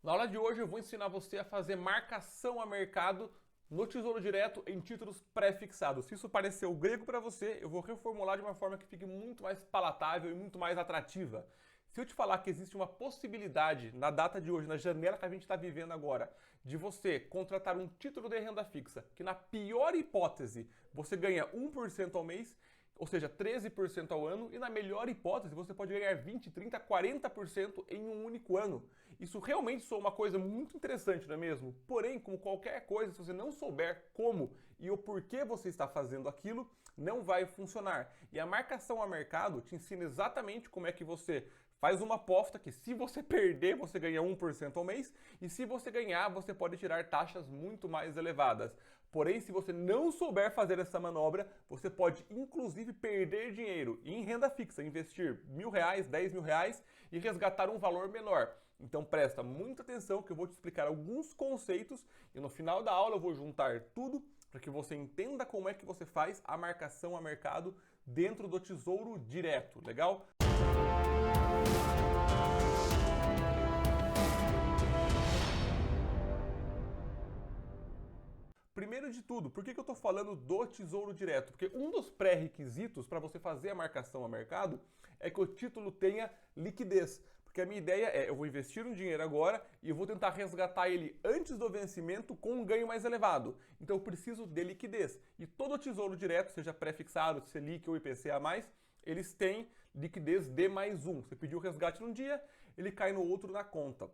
Na aula de hoje eu vou ensinar você a fazer marcação a mercado no Tesouro Direto em títulos pré-fixados. Se isso pareceu grego para você, eu vou reformular de uma forma que fique muito mais palatável e muito mais atrativa. Se eu te falar que existe uma possibilidade na data de hoje, na janela que a gente está vivendo agora, de você contratar um título de renda fixa, que na pior hipótese você ganha 1% ao mês, ou seja, 13% ao ano, e na melhor hipótese você pode ganhar 20, 30, 40% em um único ano. Isso realmente soa uma coisa muito interessante, não é mesmo? Porém, como qualquer coisa, se você não souber como e o porquê você está fazendo aquilo, não vai funcionar. E a marcação a mercado te ensina exatamente como é que você faz uma aposta que se você perder, você ganha 1% ao mês, e se você ganhar, você pode tirar taxas muito mais elevadas. Porém, se você não souber fazer essa manobra, você pode inclusive perder dinheiro e em renda fixa, investir R$ 1.000, R$ 10.000 e resgatar um valor menor. Então presta muita atenção que eu vou te explicar alguns conceitos e no final da aula eu vou juntar tudo para que você entenda como é que você faz a marcação a mercado dentro do Tesouro Direto, legal? Primeiro de tudo, por que eu estou falando do Tesouro Direto? Porque um dos pré-requisitos para você fazer a marcação a mercado é que o título tenha liquidez. Porque a minha ideia é, eu vou investir um dinheiro agora e eu vou tentar resgatar ele antes do vencimento com um ganho mais elevado. Então eu preciso de liquidez. E todo Tesouro Direto, seja pré-fixado, Selic ou IPCA+, eles têm liquidez D mais um. Você pediu o resgate num dia, ele cai no outro na conta.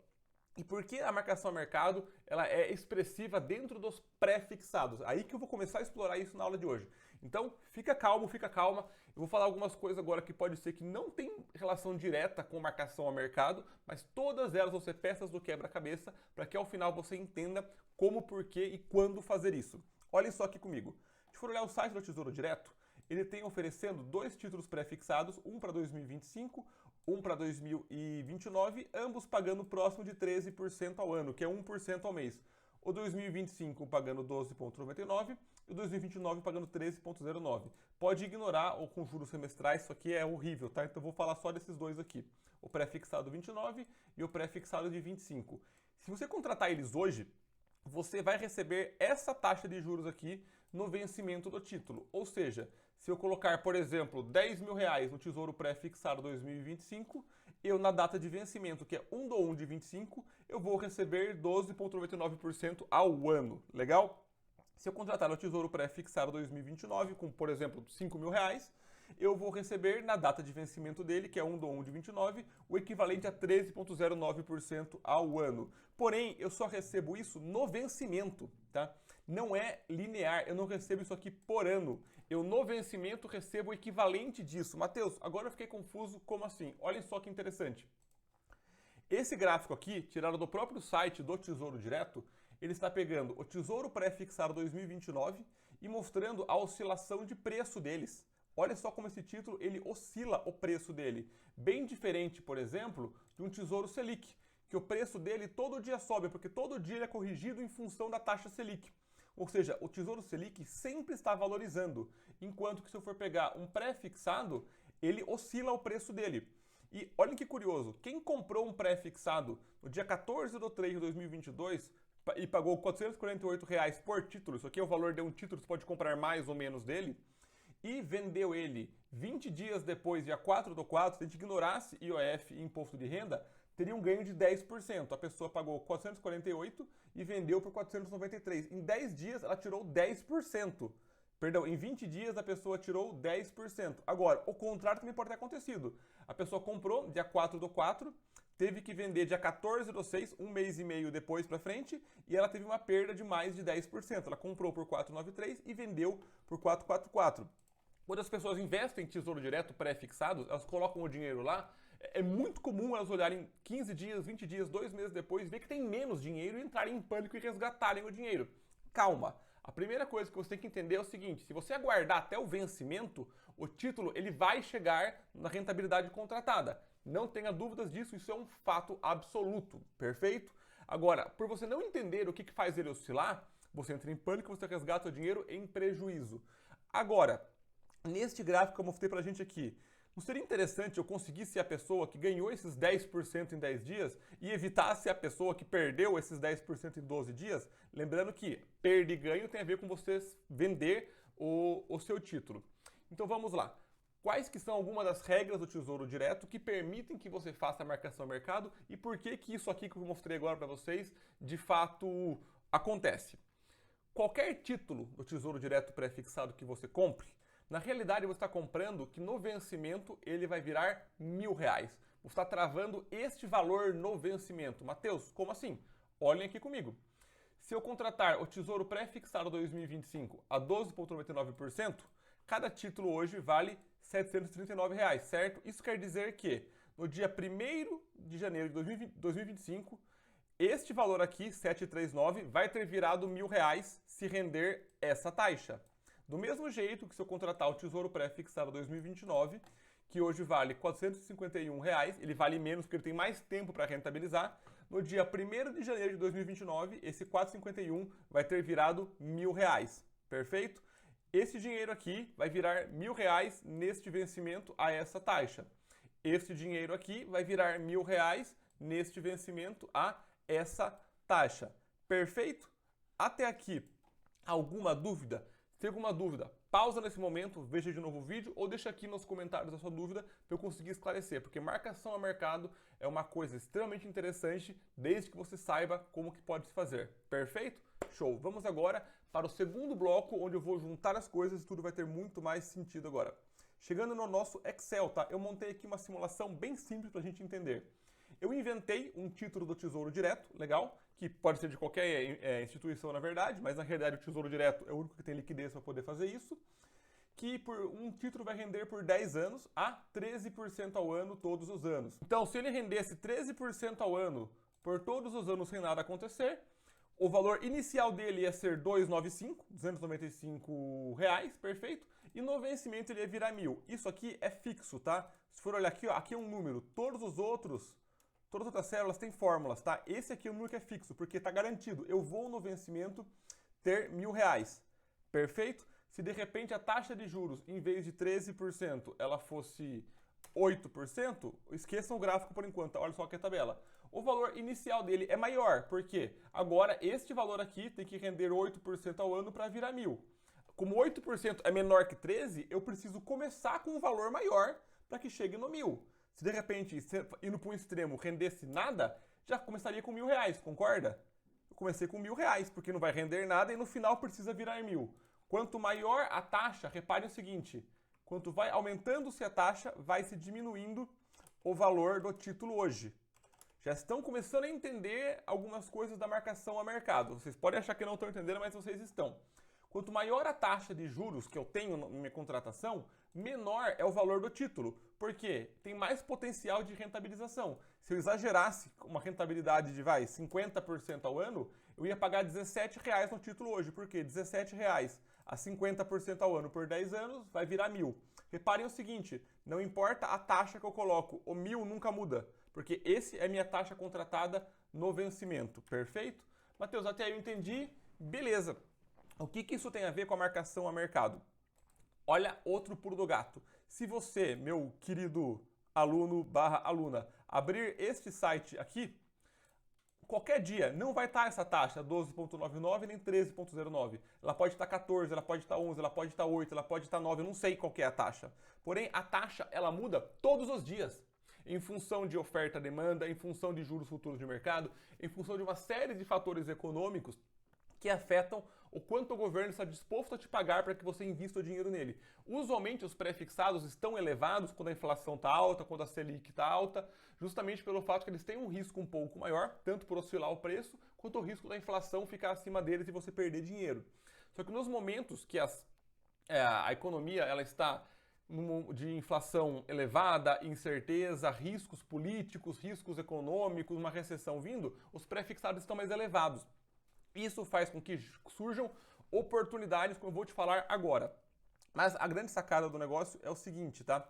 E por que a marcação a mercado ela é expressiva dentro dos pré-fixados? Aí que eu vou começar a explorar isso na aula de hoje. Então, fica calmo, fica calma. Eu vou falar algumas coisas agora que pode ser que não tem relação direta com marcação a mercado, mas todas elas vão ser peças do quebra-cabeça para que ao final você entenda como, por que e quando fazer isso. Olhem só aqui comigo. Se for olhar o site do Tesouro Direto, ele tem oferecendo dois títulos pré-fixados, um para 2025, um para 2029, ambos pagando próximo de 13% ao ano, que é 1% ao mês. O 2025 pagando 12,99 e o 2029 pagando 13,09. Pode ignorar ou com juros semestrais, isso aqui é horrível, tá? Então eu vou falar só desses dois aqui. O pré-fixado 29 e o pré-fixado de 25. Se você contratar eles hoje, você vai receber essa taxa de juros aqui no vencimento do título. Ou seja, se eu colocar, por exemplo, R$ 10.000 no Tesouro Pré-Fixado 2025, eu na data de vencimento, que é 1/1 de 25, eu vou receber 12,99% ao ano. Legal? Se eu contratar no Tesouro Pré-Fixado 2029 com, por exemplo, R$ 5.000, eu vou receber na data de vencimento dele, que é 1/1 de 29, o equivalente a 13,09% ao ano. Porém, eu só recebo isso no vencimento, tá? Não é linear, eu não recebo isso aqui por ano. Eu no vencimento recebo o equivalente disso. Mateus, agora eu fiquei confuso, como assim? Olhem só que interessante. Esse gráfico aqui, tirado do próprio site do Tesouro Direto, ele está pegando o Tesouro Pré-Fixado 2029 e mostrando a oscilação de preço deles. Olha só como esse título ele oscila o preço dele. Bem diferente, por exemplo, de um Tesouro Selic, que o preço dele todo dia sobe, porque todo dia ele é corrigido em função da taxa Selic. Ou seja, o Tesouro Selic sempre está valorizando, enquanto que se eu for pegar um pré-fixado, ele oscila o preço dele. E olhem que curioso, quem comprou um pré-fixado no dia 14 de 3 de 2022 e pagou R$ 448 por título, isso aqui é o valor de um título, você pode comprar mais ou menos dele, e vendeu ele 20 dias depois, dia 4/4, se a gente ignorasse IOF e imposto de renda, teria um ganho de 10%. A pessoa pagou 448 e vendeu por 493. Em 10 dias ela tirou 10%. Perdão, em 20 dias a pessoa tirou 10%. Agora, o contrário também pode ter acontecido. A pessoa comprou dia 4/4, teve que vender dia 14/6, um mês e meio depois para frente, e ela teve uma perda de mais de 10%. Ela comprou por 493 e vendeu por 444. Quando as pessoas investem em Tesouro Direto pré-fixados, elas colocam o dinheiro lá, é muito comum elas olharem 15 dias, 20 dias, 2 meses depois, ver que tem menos dinheiro e entrarem em pânico e resgatarem o dinheiro. Calma. A primeira coisa que você tem que entender é o seguinte, se você aguardar até o vencimento, o título ele vai chegar na rentabilidade contratada. Não tenha dúvidas disso, isso é um fato absoluto, perfeito? Agora, por você não entender o que faz ele oscilar, você entra em pânico e você resgata o dinheiro em prejuízo. Agora, neste gráfico que eu mostrei pra gente aqui, Não seria interessante eu conseguir ser a pessoa que ganhou esses 10% em 10 dias e evitar ser a pessoa que perdeu esses 10% em 12 dias? Lembrando que perda e ganho tem a ver com você vender o seu título. Então vamos lá. Quais que são algumas das regras do Tesouro Direto que permitem que você faça a marcação ao mercado e por que que isso aqui que eu mostrei agora para vocês de fato acontece? Qualquer título do Tesouro Direto pré-fixado que você compre, na realidade você está comprando que no vencimento ele vai virar R$1.000. Você está travando este valor no vencimento. Mateus, como assim? Olhem aqui comigo. Se eu contratar o Tesouro Pré-fixado 2025 a 12,99%, cada título hoje vale R$739, certo? Isso quer dizer que no dia 1º de janeiro de 2025, este valor aqui, 739, vai ter virado R$1.000 se render essa taxa. Do mesmo jeito que se eu contratar o Tesouro Pré-fixado 2029, que hoje vale R$451, ele vale menos porque ele tem mais tempo para rentabilizar, no dia 1º de janeiro de 2029, esse 451 vai ter virado R$1.000, perfeito? Esse dinheiro aqui vai virar R$1.000 neste vencimento a essa taxa. Este dinheiro aqui vai virar R$1.000 neste vencimento a essa taxa. Perfeito? Até aqui, alguma dúvida? Se tem alguma dúvida, pausa nesse momento, veja de novo o vídeo ou deixa aqui nos comentários a sua dúvida para eu conseguir esclarecer, porque marcação a mercado é uma coisa extremamente interessante desde que você saiba como que pode se fazer. Perfeito? Show! Vamos agora para o segundo bloco, onde eu vou juntar as coisas e tudo vai ter muito mais sentido agora. Chegando no nosso Excel, tá? Eu montei aqui uma simulação bem simples para a gente entender. Eu inventei um título do Tesouro Direto, legal, que pode ser de qualquer instituição na verdade, mas na realidade o Tesouro Direto é o único que tem liquidez para poder fazer isso, que por um título vai render por 10 anos a 13% ao ano todos os anos. Então, se ele rendesse 13% ao ano por todos os anos sem nada acontecer, o valor inicial dele ia ser R$295, perfeito? E no vencimento ele ia virar 1.000. Isso aqui é fixo, tá? Se for olhar aqui, ó, aqui é um número. Todas as outras células têm fórmulas, tá? Esse aqui é o número que é fixo, porque está garantido. Eu vou no vencimento ter R$1.000, perfeito? Se de repente a taxa de juros, em vez de 13%, ela fosse 8%, esqueçam o gráfico por enquanto, olha só aqui a tabela. O valor inicial dele é maior, porque agora este valor aqui tem que render 8% ao ano para virar 1.000. Como 8% é menor que 13%, eu preciso começar com um valor maior para que chegue no 1.000. Se de repente, indo para um extremo, rendesse nada, já começaria com R$1.000, concorda? Eu comecei com R$1.000, porque não vai render nada e no final precisa virar 1.000. Quanto maior a taxa, reparem o seguinte, quanto vai aumentando-se a taxa, vai se diminuindo o valor do título hoje. Já estão começando a entender algumas coisas da marcação a mercado. Vocês podem achar que não estão entendendo, mas vocês estão. Quanto maior a taxa de juros que eu tenho na minha contratação, menor é o valor do título, porque tem mais potencial de rentabilização. Se eu exagerasse uma rentabilidade de 50% ao ano, eu ia pagar R$17 no título hoje. Por quê? R$17 a 50% ao ano por 10 anos vai virar 1.000. Reparem o seguinte, não importa a taxa que eu coloco, o 1.000 nunca muda, porque esse é a minha taxa contratada no vencimento, perfeito? Mateus, até aí eu entendi, beleza. O que isso tem a ver com a marcação a mercado? Olha outro pulo do gato. Se você, meu querido aluno/aluna, abrir este site aqui, qualquer dia não vai estar essa taxa 12,99 nem 13,09. Ela pode estar 14, ela pode estar 11, ela pode estar 8, ela pode estar 9, eu não sei qual que é a taxa. Porém, a taxa ela muda todos os dias. Em função de oferta e demanda, em função de juros futuros de mercado, em função de uma série de fatores econômicos que afetam o quanto o governo está disposto a te pagar para que você invista o dinheiro nele. Usualmente os pré-fixados estão elevados quando a inflação está alta, quando a Selic está alta, justamente pelo fato que eles têm um risco um pouco maior, tanto por oscilar o preço, quanto o risco da inflação ficar acima deles e você perder dinheiro. Só que nos momentos que a economia ela está de inflação elevada, incerteza, riscos políticos, riscos econômicos, uma recessão vindo, os pré-fixados estão mais elevados. Isso faz com que surjam oportunidades, como eu vou te falar agora. Mas a grande sacada do negócio é o seguinte, tá?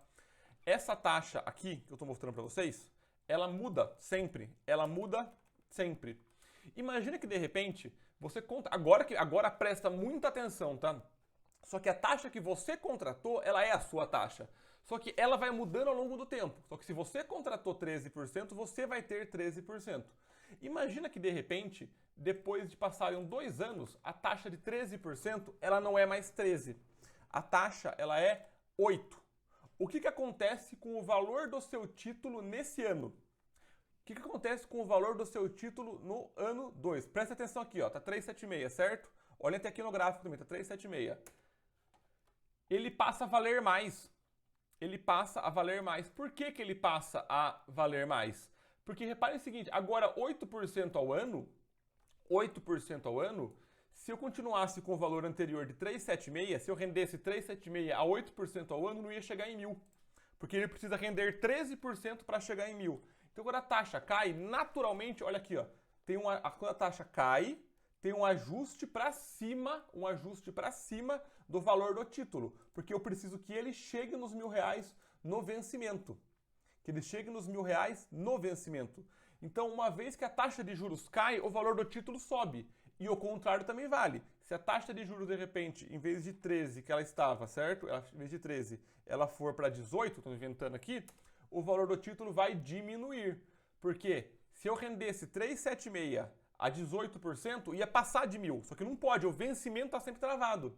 Essa taxa aqui, que eu estou mostrando para vocês, ela muda sempre. Ela muda sempre. Imagina que de repente, você conta... Agora presta muita atenção, tá? Só que a taxa que você contratou, ela é a sua taxa. Só que ela vai mudando ao longo do tempo. Só que se você contratou 13%, você vai ter 13%. Imagina que, de repente, depois de passarem 2 anos, a taxa de 13% ela não é mais 13%. A taxa ela é 8%. O que acontece com o valor do seu título nesse ano? O que acontece com o valor do seu título no ano 2? Presta atenção aqui, ó, tá 376, certo? Olha até aqui no gráfico também, tá 376. Ele passa a valer mais. Ele passa a valer mais. Por que ele passa a valer mais? Porque reparem o seguinte, agora 8% ao ano, se eu continuasse com o valor anterior de 376, se eu rendesse 376 a 8% ao ano, não ia chegar em 1.000. Porque ele precisa render 13% para chegar em 1.000. Então quando a taxa cai, naturalmente, olha aqui, ó, quando a taxa cai, tem um ajuste para cima, do valor do título, porque eu preciso que ele chegue nos R$1.000 no vencimento. Então, uma vez que a taxa de juros cai, o valor do título sobe. E o contrário também vale. Se a taxa de juros, de repente, em vez de 13 que ela estava, certo? Em vez de 13, ela for para 18, estou inventando aqui, o valor do título vai diminuir. Porque se eu rendesse 376 a 18%, ia passar de 1.000. Só que não pode, o vencimento está sempre travado.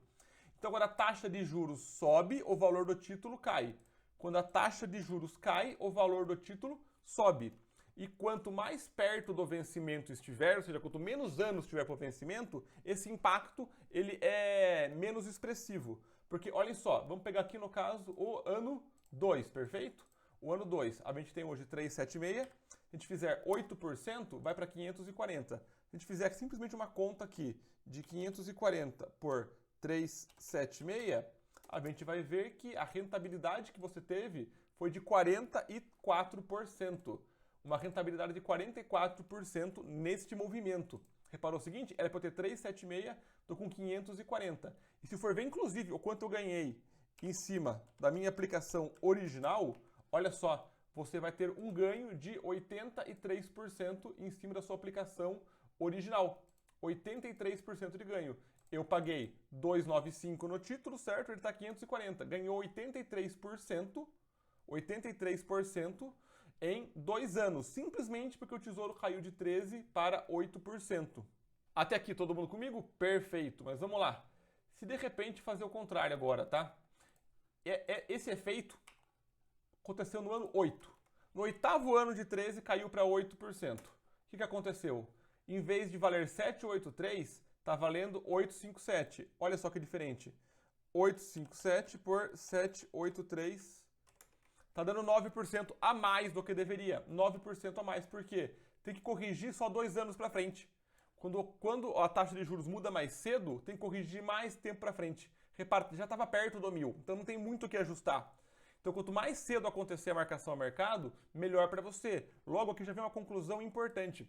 Então, quando a taxa de juros sobe, o valor do título cai. Quando a taxa de juros cai, o valor do título sobe. E quanto mais perto do vencimento estiver, ou seja, quanto menos anos tiver para o vencimento, esse impacto ele é menos expressivo. Porque, olhem só, vamos pegar aqui no caso o ano 2, perfeito? O ano 2, a gente tem hoje 376, se a gente fizer 8%, vai para 540. Se a gente fizer simplesmente uma conta aqui de 540 por 376, a gente vai ver que a rentabilidade que você teve foi de 44%. Uma rentabilidade de 44% neste movimento. Reparou o seguinte? Era para eu ter 376, estou com 540. E se for ver, inclusive, o quanto eu ganhei em cima da minha aplicação original, olha só, você vai ter um ganho de 83% em cima da sua aplicação original. 83% de ganho. Eu paguei 295 no título, certo? Ele está 540. Ganhou 83% em 2 anos, simplesmente porque o Tesouro caiu de 13% para 8%. Até aqui, todo mundo comigo? Perfeito, mas vamos lá. Se de repente fazer o contrário agora, tá? Esse efeito aconteceu no ano 8. No 8º ano de 13, caiu para 8%. O que aconteceu? Em vez de valer 783, está valendo 857. Olha só que diferente. 857 por 783 está dando 9% a mais do que deveria. 9% a mais. Por quê? Tem que corrigir só 2 anos para frente. Quando a taxa de juros muda mais cedo, tem que corrigir mais tempo para frente. Repara, já estava perto do 1.000, então não tem muito o que ajustar. Então, quanto mais cedo acontecer a marcação ao mercado, melhor para você. Logo aqui já vem uma conclusão importante.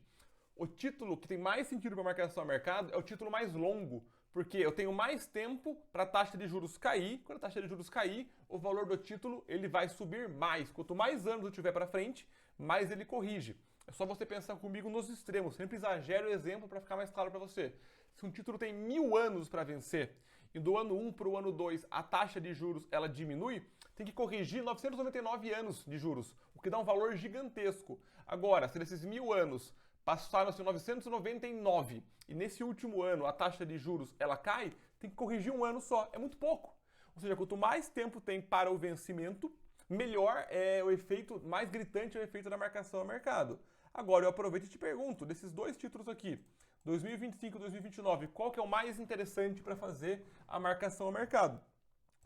O título que tem mais sentido para marcação ao mercado é o título mais longo, porque eu tenho mais tempo para a taxa de juros cair. Quando a taxa de juros cair, o valor do título ele vai subir mais. Quanto mais anos eu tiver para frente, mais ele corrige. É só você pensar comigo nos extremos. Sempre exagero o exemplo para ficar mais claro para você. Se um título tem 1.000 anos para vencer e do ano 1 para o ano 2 a taxa de juros ela diminui, tem que corrigir 999 anos de juros, o que dá um valor gigantesco. Agora, se nesses 1.000 anos passaram-se 999 e nesse último ano a taxa de juros ela cai, tem que corrigir um ano só. É muito pouco. Ou seja, quanto mais tempo tem para o vencimento, melhor é o efeito, mais gritante é o efeito da marcação ao mercado. Agora eu aproveito e te pergunto, desses 2 títulos aqui, 2025 e 2029, qual que é o mais interessante para fazer a marcação ao mercado?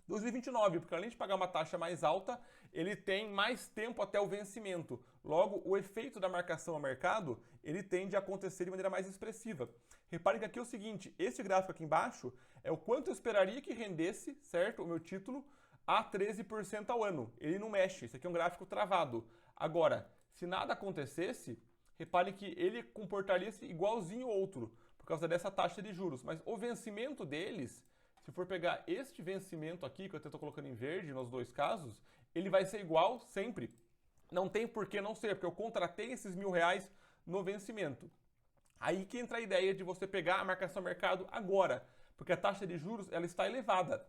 2029, porque além de pagar uma taxa mais alta, ele tem mais tempo até o vencimento. Logo, o efeito da marcação ao mercado, ele tende a acontecer de maneira mais expressiva. Reparem que aqui é o seguinte, este gráfico aqui embaixo é o quanto eu esperaria que rendesse, certo, o meu título, a 13% ao ano. Ele não mexe, isso aqui é um gráfico travado. Agora, se nada acontecesse, reparem que ele comportaria-se igualzinho ao outro, por causa dessa taxa de juros. Mas o vencimento deles, se for pegar este vencimento aqui, que eu estou colocando em verde nos 2 casos, ele vai ser igual sempre. Não tem por que não ser, porque eu contratei esses R$1.000 no vencimento. Aí que entra a ideia de você pegar a marcação ao mercado agora, porque a taxa de juros ela está elevada.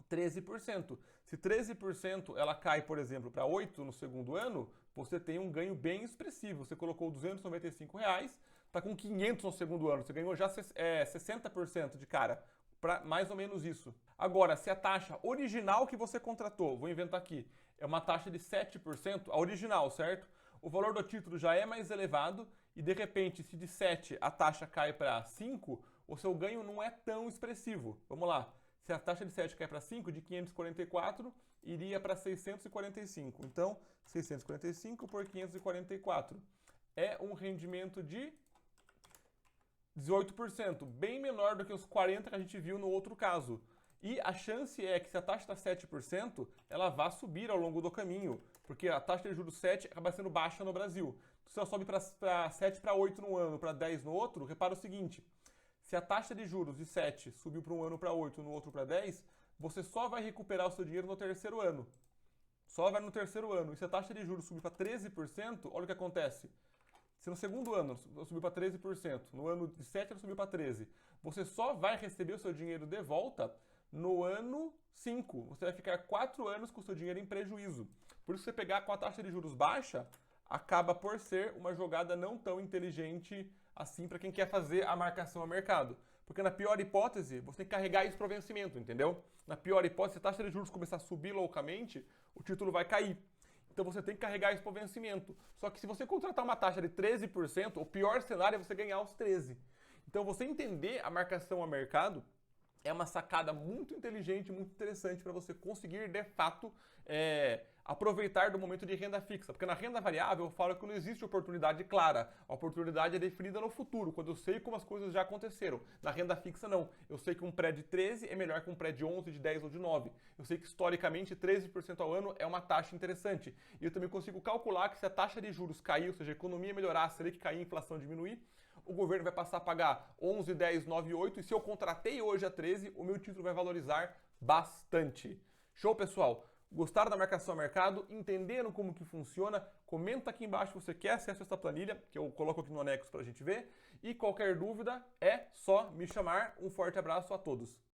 13%. Se 13% ela cai, por exemplo, para 8% no segundo ano, você tem um ganho bem expressivo. Você colocou R$295, está com 500 no segundo ano. Você ganhou já 60% de cara, para mais ou menos isso. Agora, se a taxa original que você contratou, vou inventar aqui, é uma taxa de 7%, a original, certo? O valor do título já é mais elevado e, de repente, se de 7 a taxa cai para 5, o seu ganho não é tão expressivo. Vamos lá. Se a taxa de 7 cai para 5, de 544, iria para 645. Então, 645 por 544 é um rendimento de 18%, bem menor do que os 40% que a gente viu no outro caso. E a chance é que se a taxa está 7%, ela vá subir ao longo do caminho, porque a taxa de juros 7 acaba sendo baixa no Brasil. Se ela sobe para 7 para 8 no ano, para 10 no outro, repara o seguinte, se a taxa de juros de 7 subiu para um ano para 8, no outro para 10, você só vai recuperar o seu dinheiro no terceiro ano. Só vai no terceiro ano. E se a taxa de juros subir para 13%, olha o que acontece. Se no segundo ano subiu para 13%, no ano de 7 ela subiu para 13%, você só vai receber o seu dinheiro de volta no ano 5. Você vai ficar 4 anos com o seu dinheiro em prejuízo. Por isso, você pegar com a taxa de juros baixa, acaba por ser uma jogada não tão inteligente assim para quem quer fazer a marcação a mercado. Porque na pior hipótese, você tem que carregar isso para o vencimento, entendeu? Na pior hipótese, se a taxa de juros começar a subir loucamente, o título vai cair. Então você tem que carregar isso para o vencimento. Só que se você contratar uma taxa de 13%, o pior cenário é você ganhar os 13%. Então você entender a marcação a mercado é uma sacada muito inteligente, muito interessante para você conseguir, de fato, aproveitar do momento de renda fixa. Porque na renda variável eu falo que não existe oportunidade clara. A oportunidade é definida no futuro, quando eu sei como as coisas já aconteceram. Na renda fixa, não. Eu sei que um pré de 13 é melhor que um pré de 11, de 10 ou de 9. Eu sei que, historicamente, 13% ao ano é uma taxa interessante. E eu também consigo calcular que se a taxa de juros cair, ou seja, a economia melhorar, a Selic cair, a inflação diminuir, o governo vai passar a pagar 11, 10, 9, 8, e se eu contratei hoje a 13, o meu título vai valorizar bastante. Show, pessoal? Gostaram da marcação a mercado? Entenderam como que funciona? Comenta aqui embaixo se você quer acesso a essa planilha, que eu coloco aqui no anexo para a gente ver. E qualquer dúvida é só me chamar. Um forte abraço a todos.